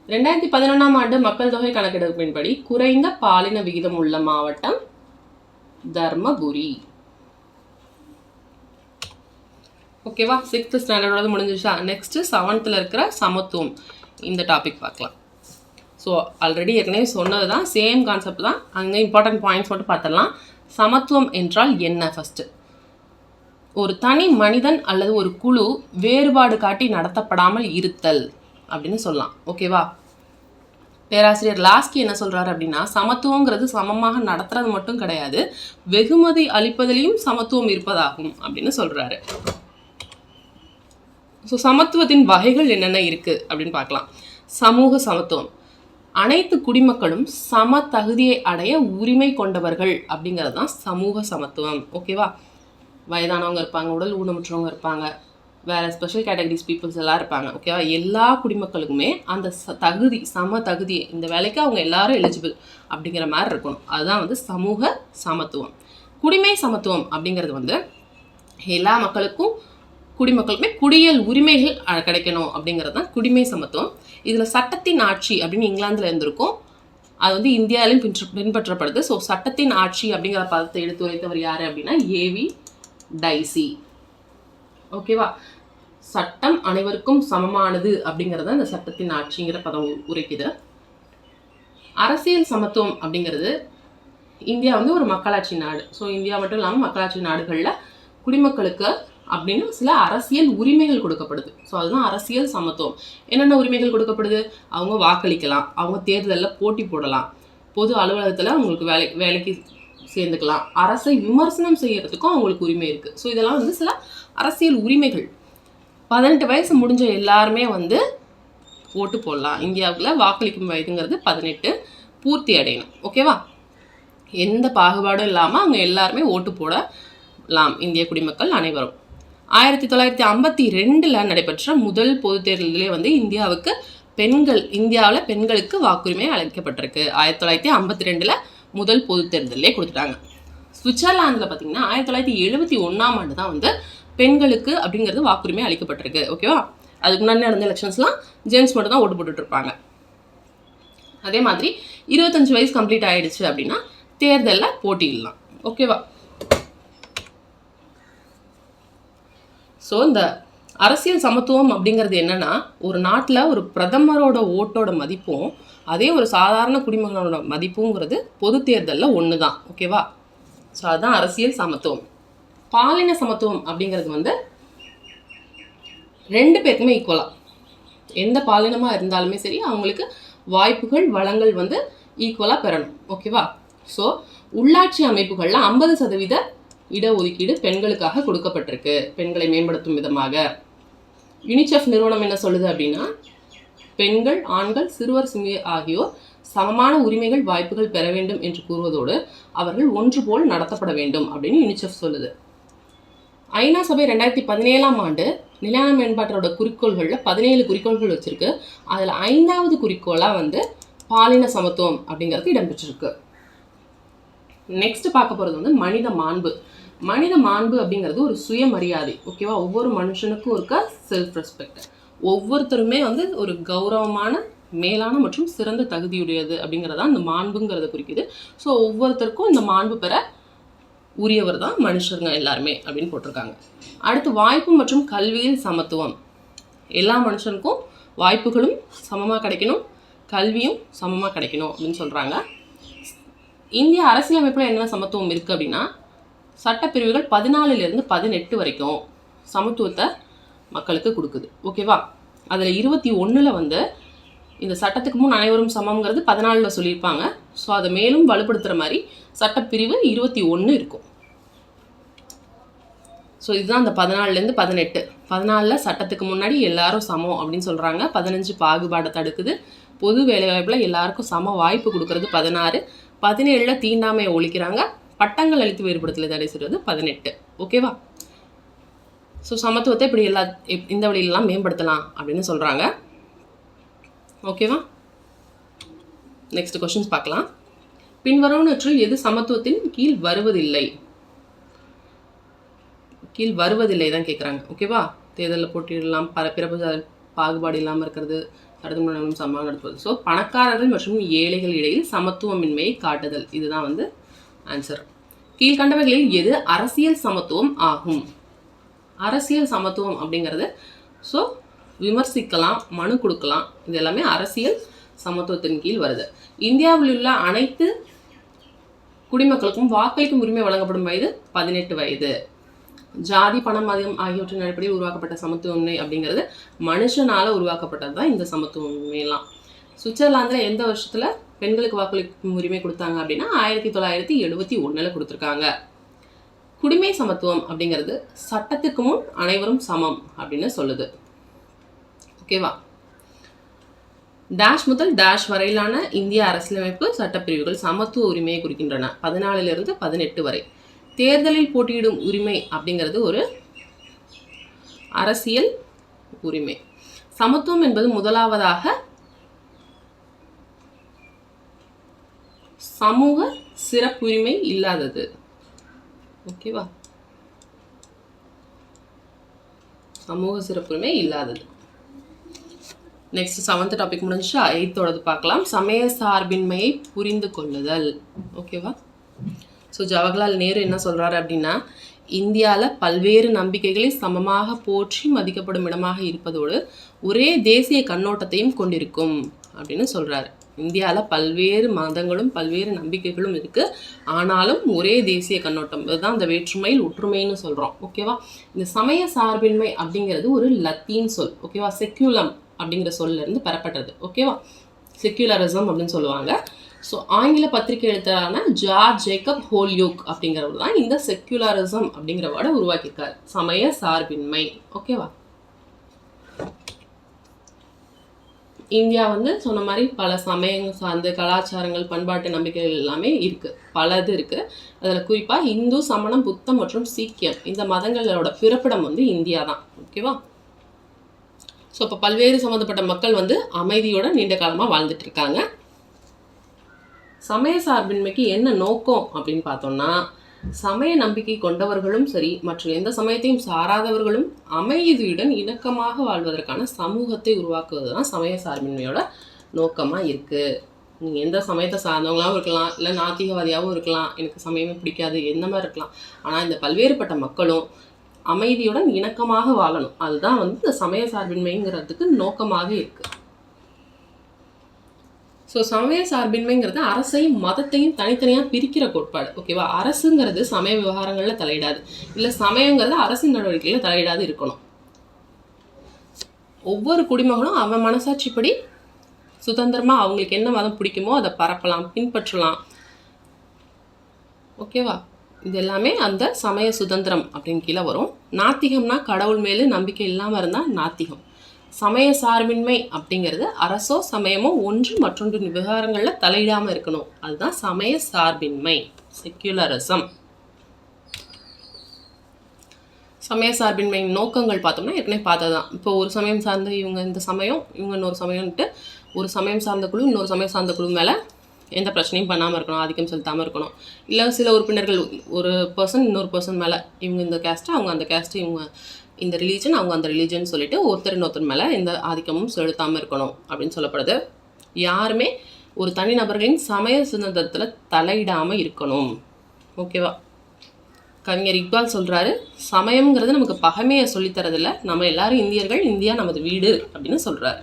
2011 ஆண்டு மக்கள் தொகை கணக்கெடுப்பின்படி குறைந்த பாலின விகிதம் உள்ள மாவட்டம் தர்மபுரி. ஓகேவா? 6th ஸ்டாண்டர்டோட முடிஞ்சிருச்சா? நெக்ஸ்ட் 7th இருக்கிற சமத்துவம் இந்த டாபிக் பார்க்கலாம். ஸோ ஆல்ரெடி ஏற்கனவே சொன்னது தான், சேம் கான்செப்ட் தான். அங்கே இம்பார்ட்டன்ட் பாயிண்ட்ஸ் மட்டும் பார்த்துடலாம். சமத்துவம் என்றால் என்ன? ஃபஸ்ட்டு, ஒரு தனி மனிதன் அல்லது ஒரு குழு வேறுபாடு காட்டி நடத்தப்படாமல் இருத்தல் அப்படின்னு சொல்லலாம். ஓகேவா? பேராசிரியர் லாஸ்கி என்ன சொல்கிறாரு அப்படின்னா, சமத்துவங்கிறது சமமாக நடத்துறது மட்டும் கிடையாது, வெகுமதி அளிப்பதிலையும் சமத்துவம் இருப்பதாகும் அப்படின்னு சொல்கிறாரு. ஸோ சமத்துவத்தின் வகைகள் என்னென்ன இருக்குது அப்படின்னு பார்க்கலாம். சமூக சமத்துவம். அனைத்து குடிமக்களும் சம தகுதியை அடைய உரிமை கொண்டவர்கள் அப்படிங்கிறது தான் சமூக சமத்துவம். ஓகேவா? வயதானவங்க இருப்பாங்க, உடல் ஊனமுற்றவங்க இருப்பாங்க, வேறு ஸ்பெஷல் கேட்டகரிஸ் பீப்புள்ஸ் எல்லாம் இருப்பாங்க. ஓகேவா? எல்லா குடிமக்களுக்குமே அந்த தகுதி, சம தகுதி, இந்த வேலைக்கு அவங்க எல்லாரும் எலிஜிபிள் அப்படிங்கிற மாதிரி இருக்கணும். அதுதான் வந்து சமூக சமத்துவம். குடிமை சமத்துவம் அப்படிங்கிறது வந்து எல்லா மக்களுக்கும், குடிமக்களுக்குமே குடியியல் உரிமைகள் கிடைக்கணும் அப்படிங்கிறது தான் குடிமை சமத்துவம். இதில் சட்டத்தின் ஆட்சி அப்படின்னு இங்கிலாந்தில் இருந்திருக்கும், அது வந்து இந்தியாவிலும் பின்பற்றப்படுது. ஸோ சட்டத்தின் ஆட்சி அப்படிங்கிற பதத்தை எடுத்து உரைத்தவர் யார் அப்படின்னா ஏவி டைசி. ஓகேவா? சட்டம் அனைவருக்கும் சமமானது அப்படிங்கிறத இந்த சட்டத்தின் ஆட்சிங்கிற பதம் உரைக்குது. அரசியல் சமத்துவம் அப்படிங்கிறது, இந்தியா வந்து ஒரு மக்களாட்சி நாடு. ஸோ இந்தியா மட்டும் இல்லாமல் மக்களாட்சி நாடுகளில் குடிமக்களுக்கு அப்படின்னு சில அரசியல் உரிமைகள் கொடுக்கப்படுது. ஸோ அதுதான் அரசியல் சமத்துவம். என்னென்ன உரிமைகள் கொடுக்கப்படுது? அவங்க வாக்களிக்கலாம், அவங்க தேர்தலில் போட்டி போடலாம், பொது அலுவலகத்தில் அவங்களுக்கு வேலைக்கு சேர்ந்துக்கலாம், அரசை விமர்சனம் செய்யறதுக்கும் அவங்களுக்கு உரிமை இருக்குது. ஸோ இதெல்லாம் வந்து சில அரசியல் உரிமைகள். 18 வயசு முடிஞ்ச எல்லாருமே வந்து ஓட்டு போடலாம். இந்தியாவுக்குள்ள வாக்களிக்கும் வயதுங்கிறது 18 பூர்த்தி அடையணும். ஓகேவா? எந்த பாகுபாடும் இல்லாமல் அவங்க எல்லாருமே ஓட்டு போடலாம், இந்திய குடிமக்கள் அனைவரும். 1952 நடைபெற்ற முதல் பொது தேர்தலிலே வந்து இந்தியாவில் பெண்களுக்கு வாக்குரிமை அளிக்கப்பட்டிருக்கு. 1952 முதல் பொது தேர்தலே கொடுத்துட்டாங்க. சுவிட்சர்லாந்தில் பார்த்தீங்கன்னா 1971 ஆண்டு தான் வந்து பெண்களுக்கு அப்படிங்கிறது வாக்குரிமை அளிக்கப்பட்டிருக்கு. ஓகேவா? அதுக்கு முன்னாடி நடந்த எலெக்ஷன்ஸ்லாம் ஜென்ஸ் மட்டும் தான் ஓட்டு போட்டுட்டு இருப்பாங்க. அதே மாதிரி 25 வயசு கம்ப்ளீட் ஆகிடுச்சு அப்படின்னா தேர்தலில் போட்டியிடலாம். ஓகேவா? ஸோ இந்த அரசியல் சமத்துவம் அப்படிங்கிறது என்னென்னா, ஒரு நாட்டில் ஒரு பிரதமரோட ஓட்டோட மதிப்பும் அதே ஒரு சாதாரண குடிமகனோட மதிப்புங்கிறது பொது தேர்தலில் ஒன்று தான். ஓகேவா? ஸோ அதுதான் அரசியல் சமத்துவம். பாலின சமத்துவம் அப்படிங்கிறது வந்து 2 பேருக்குமே ஈக்குவலாக, எந்த பாலினமாக இருந்தாலுமே சரி அவங்களுக்கு வாய்ப்புகள் வளங்கள் வந்து ஈக்குவலாக பெறணும். ஓகேவா? ஸோ உள்ளாட்சி அமைப்புகளில் 50% இடஒதுக்கீடு பெண்களுக்காக கொடுக்கப்பட்டிருக்கு, பெண்களை மேம்படுத்தும் விதமாக. யுனிசெஃப் நிறுவனம் என்ன சொல்லுது அப்படின்னா, பெண்கள், ஆண்கள், சிறுவர் ஆகியோர் சமமான உரிமைகள் வாய்ப்புகள் பெற வேண்டும் என்று கூறுவதோடு அவர்கள் ஒன்று போல் நடத்தப்பட வேண்டும் அப்படின்னு யுனிசெஃப் சொல்லுது. ஐநா சபை 2017 ஆண்டு நிலையான மேம்பாட்டோட குறிக்கோள்களில் 17 குறிக்கோள்கள் வச்சிருக்கு. அதில் 5வது குறிக்கோளாக வந்து பாலின சமத்துவம் அப்படிங்கிறது இடம்பெற்றிருக்கு. நெக்ஸ்ட் பார்க்க போகிறது வந்து மனித மாண்பு. மனித மாண்பு அப்படிங்கிறது ஒரு சுயமரியாதை. ஓகேவா? ஒவ்வொரு மனுஷனுக்கும் இருக்க செல்ஃப் ரெஸ்பெக்ட். ஒவ்வொருத்தருமே வந்து ஒரு கௌரவமான, மேலான மற்றும் சிறந்த தகுதியுடையது அப்படிங்கிறதா இந்த மாண்புங்கிறத குறிக்குது. ஸோ ஒவ்வொருத்தருக்கும் இந்த மாண்பு பெற உரியவர் தான் மனுஷருங்க எல்லாருமே அப்படின்னு போட்டிருக்காங்க. அடுத்து வாய்ப்பு மற்றும் கல்வியில் சமத்துவம். எல்லா மனுஷனுக்கும் வாய்ப்புகளும் சமமாக கிடைக்கணும், கல்வியும் சமமாக கிடைக்கணும் அப்படின்னு சொல்கிறாங்க. இந்திய அரசியலமைப்பில் என்ன சமத்துவம் இருக்குது அப்படின்னா, சட்டப்பிரிவுகள் 14 to 18 வரைக்கும் சமத்துவத்தை மக்களுக்கு கொடுக்குது. ஓகேவா? அதில் 21 வந்து இந்த சட்டத்துக்கு முன் அனைவரும் சமம்ங்கிறது 14 சொல்லியிருப்பாங்க. ஸோ அதை மேலும் வலுப்படுத்துகிற மாதிரி சட்டப்பிரிவு 21 இருக்கும். ஸோ இதுதான் அந்த 14லேருந்து 18. 14 சட்டத்துக்கு முன்னாடி எல்லாரும் சமம் அப்படின்னு சொல்கிறாங்க. 15 பாகுபாடை தடுக்குது. பொது வேலைவாய்ப்பில் எல்லாருக்கும் சம வாய்ப்பு கொடுக்கறது 16. 17 தீண்டாமையை ஒழிக்கிறாங்க. பட்டங்கள் அளித்து வேறுபடுத்தலை தடை செய்வது 18. ஓகேவா? ஸோ சமத்துவத்தை இப்படி இந்த வழியிலலாம் மேம்படுத்தலாம் அப்படின்னு சொல்கிறாங்க. ஓகேவா? நெக்ஸ்ட் கொஸ்டின்ஸ் பார்க்கலாம். பின்வருவனவற்றில் எது சமத்துவத்தின் கீழ் வருவதில்லை தான் கேட்குறாங்க. ஓகேவா? தேர்தலில் போட்டியிடலாம், பிறப்பு பாகுபாடு இல்லாமல் இருக்கிறது, சட்டத்தின் சமமாக நடத்துவது. ஸோ பணக்காரர்கள் மற்றும் ஏழைகள் இடையில் சமத்துவமின்மையை காட்டுதல், இதுதான் வந்து ஆன்சர். கீழ்கண்டவைகளில் எது அரசியல் சமத்துவம் ஆகும்? அரசியல் சமத்துவம் அப்படிங்கிறது ஸோ விமர்சிக்கலாம், மனு கொடுக்கலாம், இது எல்லாமே அரசியல் சமத்துவத்தின் கீழ் வருது. இந்தியாவில் உள்ள அனைத்து குடிமக்களுக்கும் வாக்களிக்கும் உரிமை வழங்கப்படும் வயது 18 வயது. ஜாதி, பணம், மதம் ஆகியவற்றின் அடிப்படையில் உருவாக்கப்பட்ட சமத்துவமின்மை அப்படிங்கிறது மனுஷனால் உருவாக்கப்பட்டது தான் இந்த சமத்துவமின்மையெல்லாம். சுவிட்சர்லாந்தில் எந்த வருஷத்தில் பெண்களுக்கு வாக்களிக்கும் உரிமை கொடுத்தாங்க அப்படின்னா 1971 கொடுத்துருக்காங்க. குடிமை சமத்துவம் அப்படிங்கிறது சட்டத்துக்கு முன் அனைவரும் சமம் அப்படின்னு சொல்லுது. ஓகேவா? டேஷ் முதல் டேஷ் வரையிலான இந்திய அரசியலமைப்பு சட்டப்பிரிவுகள் சமத்துவ உரிமையை குறிக்கின்றன. 14 18 வரை. தேர்தலில் போட்டியிடும் உரிமை அப்படிங்கிறது ஒரு அரசியல் உரிமை. சமத்துவம் என்பது முதலாவதாக சமூக சிறப்புரிமை இல்லாதது. ஓகேவா? சமூக சிறப்புரிமை இல்லாதது. நெக்ஸ்ட் 7th டாபிக் முடிஞ்சு 8th பார்க்கலாம். சமய சார்பின்மையை புரிந்து கொள்ளுதல். ஓகேவா? ஸோ ஜவஹர்லால் நேரு என்ன சொல்கிறாரு அப்படின்னா, இந்தியாவில் பல்வேறு நம்பிக்கைகளை சமமாக போற்றி மதிக்கப்படும் இடமாக இருப்பதோடு ஒரே தேசிய கண்ணோட்டத்தையும் கொண்டிருக்கும் அப்படின்னு சொல்கிறாரு. இந்தியாவில் பல்வேறு மதங்களும் பல்வேறு நம்பிக்கைகளும் இருக்குது, ஆனாலும் ஒரே தேசிய கண்ணோட்டம், இதுதான் அந்த வேற்றுமையில் ஒற்றுமைன்னு சொல்கிறோம். ஓகேவா? இந்த சமய சார்பின்மை அப்படிங்கிறது ஒரு லத்தீன் சொல். ஓகேவா? செக்யூலம் அப்படிங்கிற சொல்லிருந்து பெறப்பட்டது. ஓகேவா? செக்யூலரிசம் அப்படின்னு சொல்லுவாங்க. ஸோ ஆங்கில பத்திரிகை எழுத்தாளரான ஜார்ஜ் ஜேக்கப் ஹோல்யோக் அப்படிங்கிறவர் தான் இந்த செக்யூலரிசம் அப்படிங்கிற வேர்டை உருவாக்கியிருக்காரு. சமய சார்பின்மை. ஓகேவா? இந்தியா வந்து சொன்ன மாதிரி பல சமயங்கள் சார்ந்த கலாச்சாரங்கள், பண்பாட்டு நம்பிக்கைகள் எல்லாமே இருக்குது, பலது இருக்குது. அதில் குறிப்பாக இந்து, சமணம், புத்தம் மற்றும் சீக்கியம் இந்த மதங்களோட பிறப்பிடம் வந்து இந்தியா தான். ஓகேவா? ஸோ இப்போ பல்வேறு சம்மந்தப்பட்ட மக்கள் வந்து அமைதியோட நீண்ட காலமாக வாழ்ந்துட்டு இருக்காங்க. சமய சார்பின்மைக்கு என்ன நோக்கம் அப்படின்னு பார்த்தோம்னா, சமய நம்பிக்கை கொண்டவர்களும் சரி மற்ற எந்த சமயத்தையும் சாராதவர்களும் அமைதியுடன் இணக்கமாக வாழ்வதற்கான சமூகத்தை உருவாக்குவது தான் சமய சார்பின்மையோட நோக்கமாக இருக்குது. நீங்கள் எந்த சமயத்தை சார்ந்தவங்களாகவும் இருக்கலாம், இல்லை நாத்திகவாதியாகவும் இருக்கலாம், எனக்கு சமயமே பிடிக்காது, எந்த மாதிரி இருக்கலாம். ஆனால் இந்த பல்வேறுபட்ட மக்களும் அமைதியுடன் இணக்கமாக வாழணும். அதுதான் வந்து இந்த சமய சார்பின்மைங்கிறதுக்கு நோக்கமாக இருக்குது. ஸோ சமய சார்பின்மைங்கிறது அரசையும் மதத்தையும் தனித்தனியாக பிரிக்கிற கோட்பாடு. ஓகேவா? அரசுங்கிறது சமய விவகாரங்களில் தலையிடாது, இல்லை சமயங்கிறது அரசின் நடவடிக்கையில் தலையிடாது இருக்கணும். ஒவ்வொரு குடிமகனும் அவன் மனசாட்சிப்படி சுதந்திரமாக அவங்களுக்கு என்ன மதம் பிடிக்குமோ அதை பரப்பலாம், பின்பற்றலாம். ஓகேவா? இது எல்லாமே அந்த சமய சுதந்திரம் அப்படின்னு கீழே வரும். நாத்திகம்னா கடவுள் மேலே நம்பிக்கை இல்லாமல் இருந்தால் நாத்திகம். சமய சார்பின்மை அப்படிங்கிறது அரசோ சமயமோ ஒன்று மற்றொன்று விவகாரங்களில் தலையிடாமல் இருக்கணும், அதுதான் சமய சார்பின்மை, செக்யூலரிசம். சமய சார்பின்மையின் நோக்கங்கள் பார்த்தோம்னா ஏற்கனவே பார்த்ததுதான். இப்போ ஒரு சமயம் சார்ந்த இவங்க இந்த சமயம், இவங்க இன்னொரு சமயம்ன்ட்டு ஒரு சமயம் சார்ந்த குழு இன்னொரு சமயம் சார்ந்த குழு மேலே எந்த பிரச்சனையும் பண்ணாமல் இருக்கணும், ஆதிக்கம் செலுத்தாமல் இருக்கணும். இல்லை சில உறுப்பினர்கள் ஒரு பர்சன் இன்னொரு பர்சன் மேலே, இவங்க இந்த கேஸ்ட்டு அவங்க அந்த கேஸ்ட்டு, இவங்க இந்த ரிலீஜன் அவங்க அந்த ரிலீஜன் சொல்லிட்டு ஒருத்தர் மேலே எந்த ஆதிக்கமும் செலுத்தாமல் இருக்கணும் அப்படின்னு சொல்லப்படுது. யாருமே ஒரு தனிநபர்களின் சமய சுதந்திரத்தில் தலையிடாமல் இருக்கணும். ஓகேவா? கவிஞர் இக்பால் சொல்கிறாரு, சமயம்ங்கிறது நமக்கு பகைமையை சொல்லித்தரதில்லை, நம்ம எல்லாரும் இந்தியர்கள், இந்தியா நமது வீடு அப்படின்னு சொல்கிறாரு.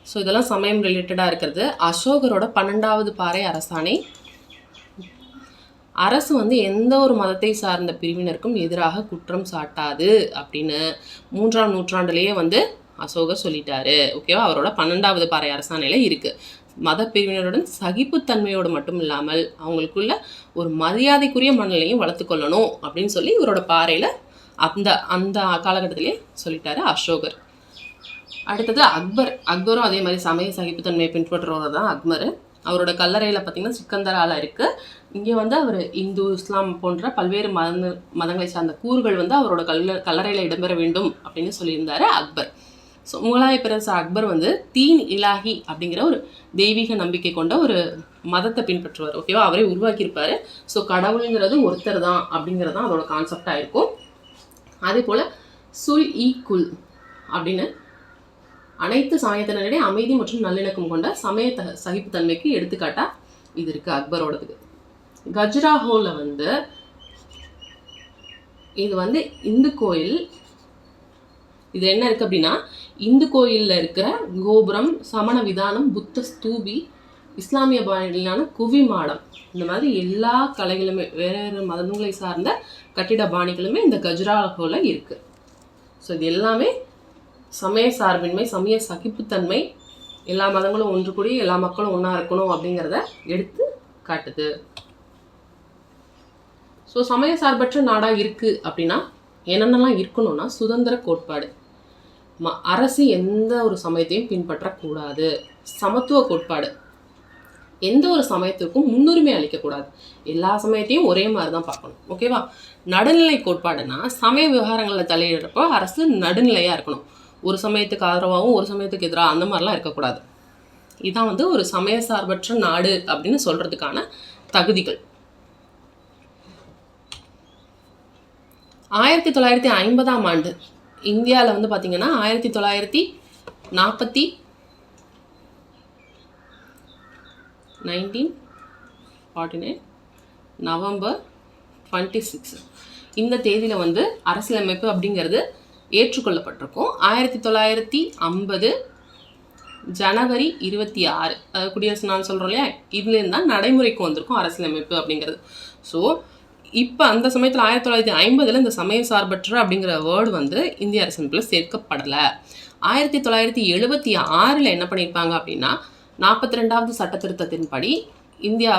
ஸோ இதெல்லாம் சமயம் ரிலேட்டடாக இருக்கிறது. அசோகரோட 12வது பாறை அரசாணை அரசு வந்து எந்த ஒரு மதத்தை சார்ந்த பிரிவினருக்கும் எதிராக குற்றம் சாட்டாது அப்படின்னு 3ஆம் நூற்றாண்டுலேயே வந்து அசோகர் சொல்லிட்டாரு. ஓகேவா? அவரோட 12வது பாறை அரசாணையில இருக்குது. மத பிரிவினருடன் சகிப்புத்தன்மையோடு மட்டும் இல்லாமல் அவங்களுக்குள்ள ஒரு மரியாதைக்குரிய மனநிலையும் வளர்த்துக்கொள்ளணும் அப்படின்னு சொல்லி இவரோட பாறையில் அந்த அந்த காலகட்டத்திலேயே சொல்லிட்டாரு அசோகர். அடுத்தது அக்பரும் அதே மாதிரி சமய சகிப்புத்தன்மையை பின்பற்றுறவர் தான் அக்பர். அவரோட கல்லறையில் பார்த்திங்கன்னா சிக்கந்தரால இருக்குது. இங்கே வந்து அவர் இந்து, இஸ்லாம் போன்ற பல்வேறு மதங்களை சார்ந்த கூறுகள் வந்து அவரோட கல்லறையில் இடம்பெற வேண்டும் அப்படின்னு சொல்லியிருந்தார் அக்பர். ஸோ முகலாய பேரரசு அக்பர் வந்து தீன் இலாஹி அப்படிங்கிற ஒரு தெய்வீக நம்பிக்கை கொண்ட ஒரு மதத்தை பின்பற்றுவார். ஓகேவா? அவரே உருவாக்கியிருப்பார். ஸோ கடவுளுங்கிறது ஒருத்தர் தான் அப்படிங்கிறது தான் அதோட கான்செப்டாக இருக்கும். அதே போல் சுல் இ குல் அப்படின்னு அனைத்து சமயத்தினரிடையே அமைதி மற்றும் நல்லிணக்கம் கொண்ட சமய சகிப்புத்தன்மைக்கு எடுத்துக்காட்டாக இது இருக்குது அக்பரோடதுக்கு. கஜுராஹோவில் வந்து இது வந்து இந்து கோயில். இது என்ன இருக்குது அப்படின்னா, இந்து கோயிலில் இருக்கிற கோபுரம், சமண விதானம், புத்த ஸ்தூபி, இஸ்லாமிய பாணியிலான குவி மாடம், இந்த மாதிரி எல்லா கலைகளுமே வேறு மதங்களை சார்ந்த கட்டிட பாணிகளுமே இந்த கஜுராஹோவில் இருக்குது. ஸோ இது எல்லாமே சமய சார்பின்மை, சமய சகிப்புத்தன்மை, எல்லா மதங்களும் ஒன்று கூடி எல்லா மக்களும் ஒன்றா இருக்கணும் அப்படிங்கிறத எடுத்து காட்டுது. ஸோ சமய சார்பற்ற நாடாக இருக்குது அப்படின்னா என்னென்னலாம் இருக்கணும்னா, சுதந்திர கோட்பாடு, அரசு எந்த ஒரு சமயத்தையும் பின்பற்றக்கூடாது, சமத்துவ கோட்பாடு, எந்த ஒரு சமயத்துக்கும் முன்னுரிமை அளிக்கக்கூடாது, எல்லா சமயத்தையும் ஒரே மாதிரி தான் பார்க்கணும். ஓகேவா? நடுநிலை கோட்பாடுனா சமய விவகாரங்களில் தலையிடுறப்போ அரசு நடுநிலையாக இருக்கணும். ஒரு சமயத்துக்கு ஆதரவாகவும் ஒரு சமயத்துக்கு எதிராக அந்த மாதிரிலாம் இருக்கக்கூடாது. இதுதான் வந்து ஒரு சமய சார்பற்ற நாடு அப்படின்னு சொல்கிறதுக்கான தகுதிகள். 1950ஆம் ஆண்டு இந்தியாவில் வந்து பார்த்திங்கன்னா 1949 நவம்பர் 26 இந்த தேதியில் வந்து அரசியலமைப்பு அப்படிங்கிறது ஏற்றுக்கொள்ளப்பட்டிருக்கும். 1950 ஜனவரி 26 குடியரசு நாள் சொல்கிறோம் இல்லையா, இதுலேருந்து தான் நடைமுறைக்கு வந்திருக்கும் அரசியலமைப்பு அப்படிங்கிறது. ஸோ இப்போ அந்த சமயத்தில் 1950 இந்த சமய சார்பற்ற அப்படிங்கிற வேர்டு வந்து இந்திய அரசியலமைப்பில் சேர்க்கப்படலை. 1976 என்ன பண்ணியிருப்பாங்க அப்படின்னா, 42வது சட்ட திருத்தத்தின்படி இந்திய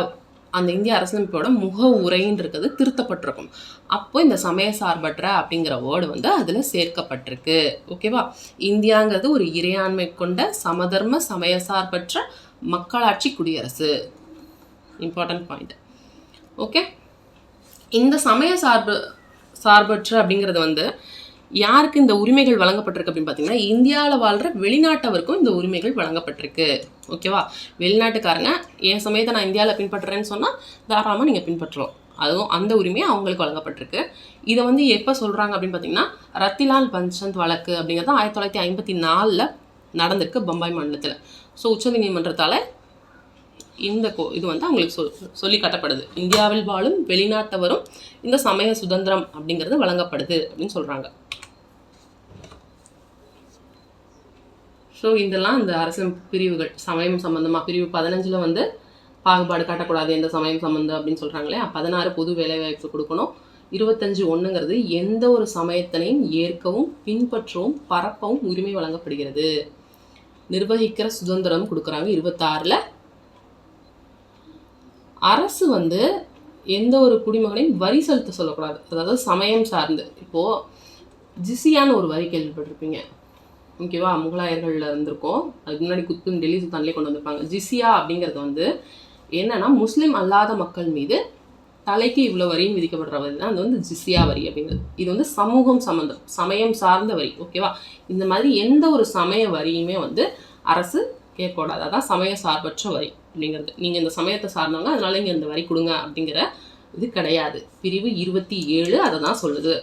அரசியலமைப்போட முக உரைன்னு இருக்கிறது திருத்தப்பட்டிருக்கும். அப்போ இந்த சமய சார்பற்ற அப்படிங்கிற வேர்டு வந்து அதில் சேர்க்கப்பட்டிருக்கு. ஓகேவா? இந்தியாங்கிறது ஒரு இறையாண்மை கொண்ட சமதர்ம சமய சார்பற்ற மக்களாட்சி குடியரசு. Important point. ஓகே, இந்த சமய சார்பற்ற அப்படிங்கிறது வந்து யாருக்கு இந்த உரிமைகள் வழங்கப்பட்டிருக்கு அப்படின்னு பார்த்தீங்கன்னா, இந்தியாவில் வாழ்கிற வெளிநாட்டவருக்கும் இந்த உரிமைகள் வழங்கப்பட்டிருக்கு. ஓகேவா? வெளிநாட்டுக்காரங்க என் சமயத்தை நான் இந்தியாவில் பின்பற்றுறேன்னு சொன்னால் தாராளமாக நீங்கள் பின்பற்றலாம். அதுவும் அந்த உரிமையை அவங்களுக்கு வழங்கப்பட்டிருக்கு. இதை வந்து எப்போ சொல்கிறாங்க அப்படின்னு பார்த்தீங்கன்னா, ரத்திலால் பஞ்சந்த் வழக்கு அப்படிங்கிறது 1954 நடந்திருக்கு பம்பாய் மாநிலத்தில். ஸோ உச்சநீதிமன்றத்தால் இது வந்து அவங்களுக்கு சொல்லி காட்டப்படுது. இந்தியாவில் வாழும் வெளிநாட்டவரும் இந்த சமய சுதந்திரம் அப்படிங்கிறது வழங்கப்படுது அப்படின்னு சொல்கிறாங்க. ஸோ இதெல்லாம் இந்த அரசியல் பிரிவுகள் சமயம் சம்பந்தமாக பிரிவு 15 வந்து பாகுபாடு காட்டக்கூடாது எந்த சமயம் சம்பந்தம் அப்படின்னு சொல்கிறாங்களே. 16 பொது வேலைவாய்ப்பு கொடுக்கணும். 25(1) எந்த ஒரு சமயத்தினையும் ஏற்கவும் பின்பற்றவும் பரப்பவும் உரிமை வழங்கப்படுகிறது. நிர்வகிக்கிற சுதந்திரம் கொடுக்குறாங்க. 26 அரசு வந்து எந்த ஒரு குடிமகனையும் வரி செலுத்த சொல்லக்கூடாது. அதாவது சமயம் சார்ந்து இப்போது ஜிசியான்னு ஒரு வரி கேள்விப்பட்டிருப்பீங்க. ஓகேவா? முகலாயர்களில் இருந்திருக்கோம். அதுக்கு முன்னாடி குத்தும் டெல்லி சுல்தான்லேயே கொண்டு வந்திருப்பாங்க. ஜிசியா அப்படிங்கிறது வந்து என்னன்னா, முஸ்லீம் அல்லாத மக்கள் மீது தலைக்கு இவ்வளோ வரியும் விதிக்கப்படுற வரி தான் அது வந்து ஜிசியா வரி அப்படிங்கிறது. இது வந்து சமயம் சார்ந்த வரி. ஓகேவா? இந்த மாதிரி எந்த ஒரு சமய வரியுமே வந்து அரசு கேட்கக்கூடாது. அதான் சமய சார்பற்ற வரி அப்படிங்கிறது. நீங்கள் இந்த சமயத்தை சார்ந்தவங்க அதனால இங்கே இந்த வரி கொடுங்க அப்படிங்கிற இது கிடையாது. பிரிவு 27 அதை தான் சொல்லுது.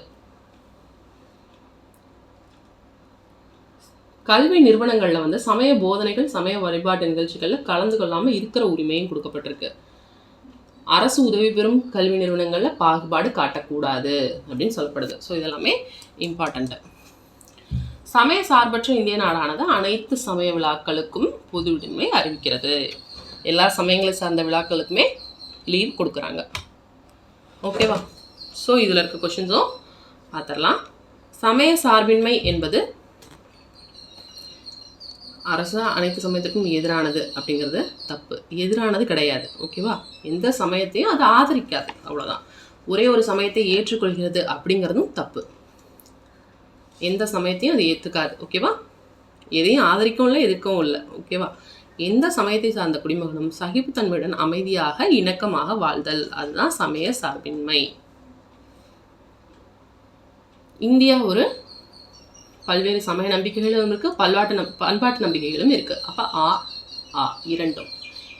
கல்வி நிறுவனங்களில் வந்து சமய போதனைகள் சமய வழிபாட்டு நிகழ்ச்சிகளில் கலந்து கொள்ளாமல் இருக்கிற உரிமையும் கொடுக்கப்பட்டிருக்கு. அரசு உதவி பெறும் கல்வி நிறுவனங்களில் பாகுபாடு காட்டக்கூடாது அப்படின்னு சொல்லப்படுது. ஸோ இதெல்லாமே இம்பார்ட்டண்ட்டு. சமய சார்பற்ற இந்திய நாடானது அனைத்து சமய விழாக்களுக்கும் பொது உரிமை அறிவிக்கிறது. எல்லா சமயங்களை சார்ந்த விழாக்களுக்குமே லீவ் கொடுக்குறாங்க. ஓகேவா? ஸோ இதில் இருக்க கொஷின்ஸும் பார்த்துடலாம். சமய சார்பின்மை என்பது அரசு அனைத்து சமயத்திற்கும் எதிரானது அப்படிங்கிறது தப்பு. எதிரானது கிடையாது. ஓகேவா? எந்த சமயத்தையும் அது ஆதரிக்காது, அவ்வளோதான். ஒரே ஒரு சமயத்தை ஏற்றுக்கொள்கிறது அப்படிங்கிறதும் தப்பு. எந்த சமயத்தையும் அது ஏற்றுக்காது. ஓகேவா? எதையும் ஆதரிக்கவும் இல்லை, எதிர்க்கவும் இல்லை. ஓகேவா? எந்த சமயத்தை சார்ந்த குடிமகனும் சகிப்புத்தன்மையுடன் அமைதியாக இணக்கமாக வாழ்தல், அதுதான் சமய சார்பின்மை. இந்தியா ஒரு பல்வேறு சமய நம்பிக்கைகளும் இருக்கு, பண்பாட்டு நம்பிக்கைகளும் இருக்கு. அப்ப இரண்டும்.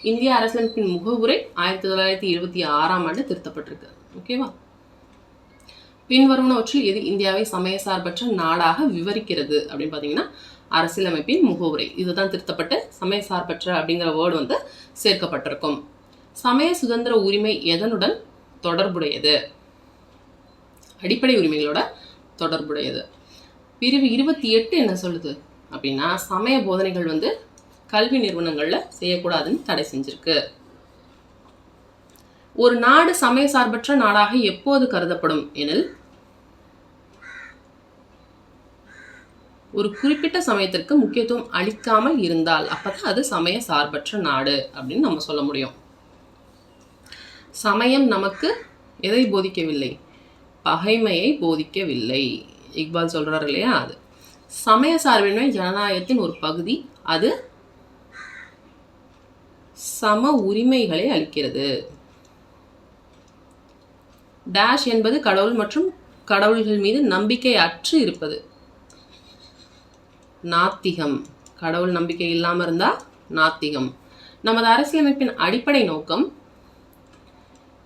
இந்திய அரசியலமைப்பின் முகவுரை 1926 திருத்தப்பட்டிருக்கு. ஓகேவா? பின்வருவனவற்றில் எது இந்தியாவை சமய சார்பற்ற நாடாக விவரிக்கிறது அப்படின்னு பார்த்தீங்கன்னா அரசியலமைப்பின் முகவுரை. இதுதான் திருத்தப்பட்டு சமய சார்பற்ற அப்படிங்கிற வேர்டு சேர்க்கப்பட்டிருக்கும். சமய சுதந்திர உரிமை எதனுடன் தொடர்புடையது? அடிப்படை உரிமைகளோட தொடர்புடையது. பிரிவு 28 என்ன சொல்லுது அப்படின்னா, சமய போதனைகள் கல்வி நிறுவனங்கள்ல செய்யக்கூடாதுன்னு தடை செஞ்சிருக்கு. ஒரு நாடு சமய சார்பற்ற நாடாக எப்போது கருதப்படும் எனில், ஒரு குறிப்பிட்ட சமயத்திற்கு முக்கியத்துவம் அளிக்காமல் இருந்தால் அப்பதான் அது சமய சார்பற்ற நாடு அப்படின்னு நம்ம சொல்ல முடியும். சமயம் நமக்கு எதை போதிக்கவில்லை? பகைமையை போதிக்கவில்லை. இக்பால் சொல்றாரு இல்லையா, அது சமய சார்பின்மை ஜனநாயகத்தின் ஒரு பகுதி. அது சம உரிமைகளை அளிக்கிறது. டேஷ் என்பது கடவுள் மற்றும் கடவுள்கள் மீது நம்பிக்கை அற்று இருப்பது. நாத்திகம். கடவுள் நம்பிக்கை இல்லாமல் இருந்தா நாத்திகம். நமது அரசியலமைப்பின் அடிப்படை நோக்கம்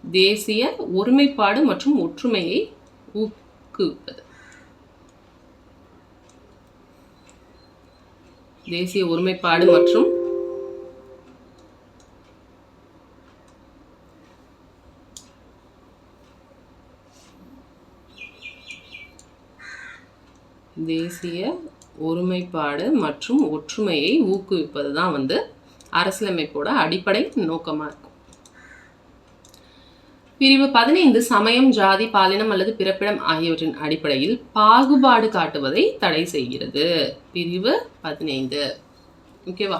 தேசிய ஒருமைப்பாடு மற்றும் ஒற்றுமையை ஊக்குவிப்பது. தேசிய ஒருமைப்பாடு மற்றும் ஒற்றுமையை ஊக்குவிப்பது தான் அரசியலமைப்போட அடிப்படை நோக்கமாக இருக்கும். பிரிவு 15 சமயம், ஜாதி, பாலினம் அல்லது பிறப்பிடம் ஆகியவற்றின் அடிப்படையில் பாகுபாடு காட்டுவதை தடை செய்கிறது. பிரிவு 15. ஓகேவா?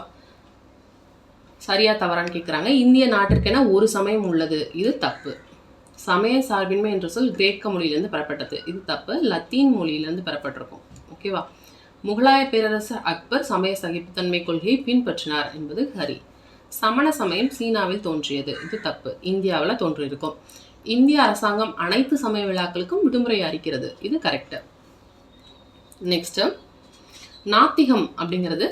சரியா தவறான்னு கேட்குறாங்க. இந்திய நாட்டிற்கென ஒரு சமயம் உள்ளது, இது தப்பு. சமய சார்பின்மை என்ற சொல் கிரேக்க மொழியிலிருந்து பெறப்பட்டது, இது தப்பு. லத்தீன் மொழியிலிருந்து பெறப்பட்டிருக்கும். ஓகேவா? முகலாய பேரரசர் அக்பர் சமய சகிப்புத்தன்மை கொள்கையை பின்பற்றினார் என்பது சரி. சமண சமயம் சீனாவில் தோன்றியது, இது தப்பு. இந்தியாவில் தோன்றியிருக்கும். இந்திய அரசாங்கம் அனைத்து சமய விழாக்களுக்கும் விடுமுறை அறிக்கிறது, இது கரெக்ட். நெக்ஸ்ட், நாத்திகம் அப்படிங்கிறது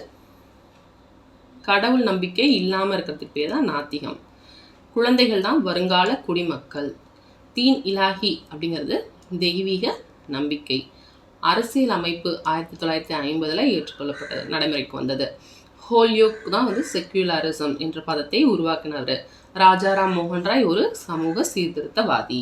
கடவுள் நம்பிக்கை இல்லாமல் இருக்கிறதுக்கு பேர் தான் நாத்திகம். குழந்தைகள் தான் வருங்கால குடிமக்கள். தீன் இலாஹி அப்படிங்கிறது தெய்வீக நம்பிக்கை. அரசியல் அமைப்பு 1950 ஏற்றுக்கொள்ளப்பட்டது, நடைமுறைக்கு வந்தது. ஹோல்யோக் தான் செக்யூலரிசம் என்ற பதத்தை உருவாக்கினார். ராஜாராம் மோகன் ராய் ஒரு சமூக சீர்திருத்தவாதி.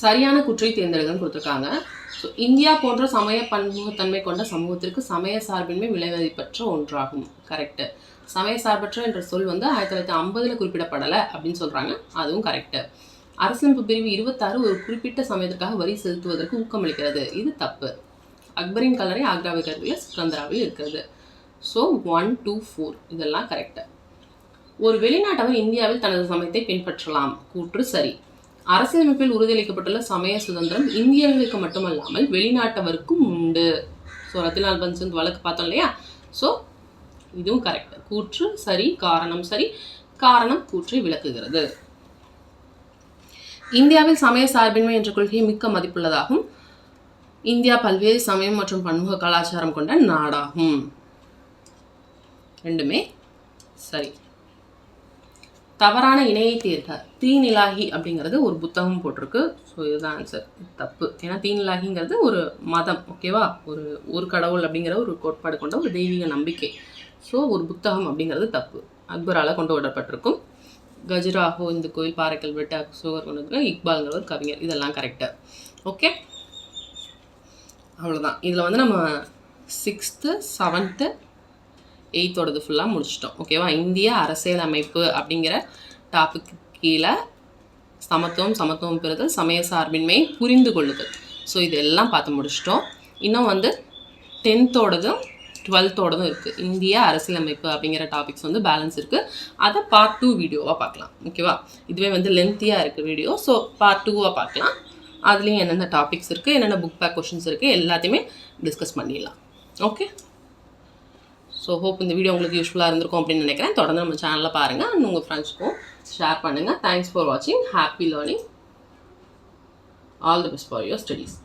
சரியான குற்றை தேர்ந்தெடுக்கன்னு கொடுத்துருக்காங்க. ஸோ இந்தியா போன்ற சமய பன்முகத்தன்மை கொண்ட சமூகத்திற்கு சமய சார்பின்மை விலைமதிப்பற்ற ஒன்றாகும். கரெக்டு. சமய சார்பற்ற என்ற சொல் 1950 குறிப்பிடப்படலை அப்படின்னு சொல்கிறாங்க, அதுவும் கரெக்டு. அரசியலமைப்பு பிரிவு 26 ஒரு குறிப்பிட்ட சமயத்திற்காக வரி செலுத்துவதற்கு ஊக்கமளிக்கிறது, இது தப்பு. அக்பரின் கல்லறை ஆக்ராவில் இருக்கிற சிக்கந்தராவில் இருக்கிறது. ஸோ 1, 2, 4 இதெல்லாம் கரெக்டு. ஒரு வெளிநாட்டவர் இந்தியாவில் தனது சமயத்தை பின்பற்றலாம், கூற்று சரி. அரசியலமைப்பில் உறுதியளிக்கப்பட்டுள்ள சமய சுதந்திரம் இந்தியர்களுக்கு மட்டுமல்லாமல் வெளிநாட்டவருக்கும் உண்டு. ஸோ ரத்திலால் பன்சந்த் வழக்கு பார்த்தோம் இல்லையா, ஸோ இதுவும் கரெக்ட். கூற்று சரி, காரணம் சரி. காரணம் கூற்றை விளக்குகிறது. இந்தியாவில் சமய சார்பின்மை என்ற கொள்கை மிக்க மதிப்புள்ளதாகும். இந்தியா பல்வேறு சமயம் மற்றும் பன்முக கலாச்சாரம் கொண்ட நாடாகும். ரெண்டுமே சரி. தவறான இணையை தேர்க. தீன் இலாஹி அப்படிங்கிறது ஒரு புத்தகம் போட்டிருக்கு, ஸோ இதுதான் ஆன்சர். தப்பு. ஏன்னா தீன் இலாஹிங்கிறது ஒரு மதம். ஓகேவா? ஒரு கடவுள் அப்படிங்கிற ஒரு கோட்பாடு கொண்ட ஒரு தெய்வீக நம்பிக்கை. ஸோ ஒரு புத்தகம் அப்படிங்கிறது தப்பு. அக்பரால் கொண்டு வரப்பட்டிருக்கும். கஜுராஹோ இந்த கோயில், பாறைக்கல் வெட்டு, அசோகர் கொண்டு, இக்பால்ங்கிற ஒரு கவிஞர், இதெல்லாம் கரெக்டு. ஓகே, அவ்வளோதான். இதில் நம்ம 6th, 7th, 8th ஃபுல்லாக முடிச்சிட்டோம். ஓகேவா? இந்திய அரசியல் அமைப்பு அப்படிங்கிற டாபிக் கீழே சமத்துவம் பெறுதல், சமய சார்பின்மை, புரிந்து கொள்ளுதல். ஸோ இதெல்லாம் பார்த்து முடிச்சிட்டோம். இன்னும் வந்து 10th 12th இருக்குது. இந்திய அரசியலமைப்பு அப்படிங்கிற டாபிக்ஸ் வந்து பேலன்ஸ் இருக்குது. அதை பார்ட் 2 வீடியோவாக பார்க்கலாம். ஓகேவா? இதுவே வந்து லென்த்தியாக இருக்குது வீடியோ. ஸோ பார்ட் 2வாக பார்க்கலாம். அதுலேயும் என்னென்ன டாபிக்ஸ் இருக்குது, என்னென்ன புக் பேக் கொஷின்ஸ் இருக்குது, எல்லாத்தையுமே டிஸ்கஸ் பண்ணிடலாம். ஓகே. ஸோ ஹோப் இந்த வீடியோ உங்களுக்கு யூஸ்ஃபுல்லாக இருந்திருக்கும் அப்படின்னு நினைக்கிறேன். தொடர்ந்து நம்ம சேனலில் பாருங்கள் அண்ட் உங்கள் ஃப்ரெண்ட்ஸ்க்கும் ஷேர் பண்ணுங்கள். தேங்க்ஸ் ஃபார் வாட்சிங். Happy learning. All the best for your studies.